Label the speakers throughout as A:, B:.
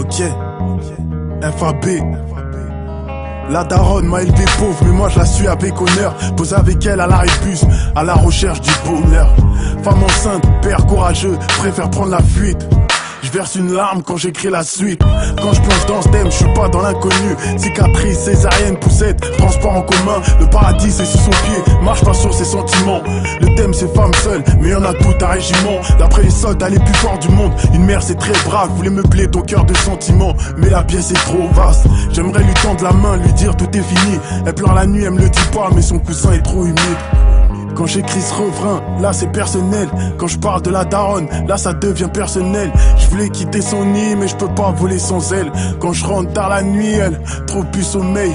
A: Ok, FAB. La daronne m'a élevé pauvre, mais moi je la suis avec honneur. Posé avec elle à la rébus, à la recherche du bonheur. Femme enceinte, père courageux, préfère prendre la fuite. Je verse une larme quand j'écris la suite. Quand je plonge dans ce thème, je suis pas dans l'inconnu. Cicatrice, césarienne, poussette, transport en commun. Le paradis c'est sous son pied, marche pas sur ses sentiments. Le thème c'est femme seule, mais y'en a tout un régiment. D'après les soldats les plus forts du monde, une mère c'est très brave, voulait meubler ton cœur de sentiments. Mais la pièce est trop vaste, j'aimerais lui tendre la main, lui dire tout est fini. Elle pleure la nuit, elle me le dit pas, mais son coussin est trop humide. Quand j'écris ce refrain, là c'est personnel. Quand je parle de la daronne, là ça devient personnel. Je voulais quitter son nid, mais je peux pas voler sans elle. Quand je rentre tard la nuit, elle trop plus sommeil.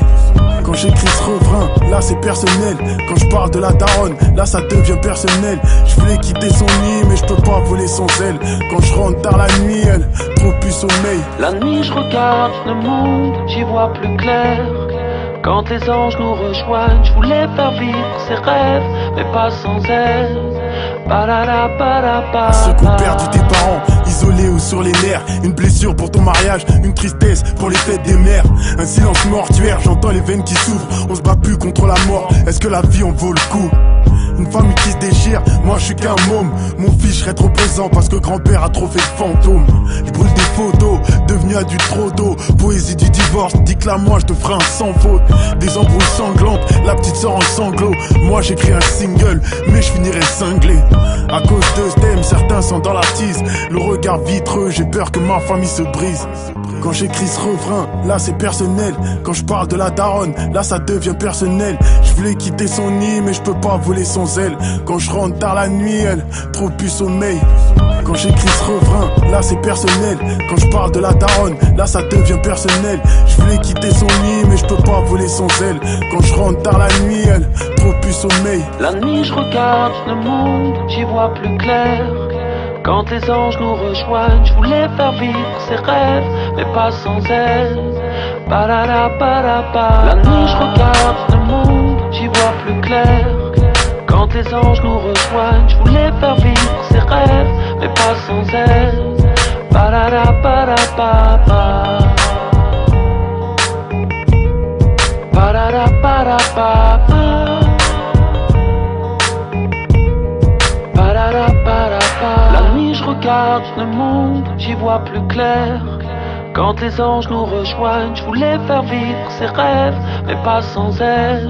A: Quand j'écris ce refrain, là c'est personnel. Quand je parle de la daronne, là ça devient personnel. Je voulais quitter son nid, mais je peux pas voler sans elle. Quand je rentre tard la nuit, elle trop plus sommeil.
B: La nuit je regarde le monde, j'y vois plus clair. Quand les anges nous rejoignent, je voulais faire vivre ses rêves, mais pas sans elle.
A: Ce qu'on perdu tes parents, isolés ou sur les nerfs. Une blessure pour ton mariage, une tristesse pour les fêtes des mères. Un silence mortuaire, j'entends les veines qui s'ouvrent. On se bat plus contre la mort, est-ce que la vie en vaut le coup? Une famille qui se déchire, moi je suis qu'un môme. Mon fils, je serai trop présent parce que grand-père a trop fait de fantômes. Je brûle des photos, devenu adulte trop d'eau. Poésie du divorce, dis que là moi je te ferai un sans faute. Des embrouilles sanglantes, la petite sort en sanglots. Moi j'écris un single, mais je finirai cinglé. À cause de ce thème, certains sont dans la tise. Le regard vitreux, j'ai peur que ma famille se brise. Quand j'écris ce refrain, là c'est personnel. Quand je parle de la daronne, là ça devient personnel. Je voulais quitter son nid, mais je peux pas voler sans elle. Quand je rentre tard la nuit, elle trop plus sommeil. Quand j'écris ce refrain, là c'est personnel. Quand je parle de la daronne, là ça devient personnel. Je voulais quitter son nid, mais je peux pas voler sans elle. Quand je rentre tard la nuit, elle trop plus sommeil.
B: La nuit je regarde le monde, j'y vois plus clair. Quand les anges nous rejoignent, je voulais faire vivre ses rêves, mais pas sans elle. La nuit je regarde le monde, j'y vois plus clair. Quand les anges nous rejoignent, je voulais faire vivre ses rêves, mais pas sans elle. La nuit je regarde le monde, j'y vois plus clair. Quand les anges nous rejoignent, je voulais faire vivre ses rêves, mais pas sans elle.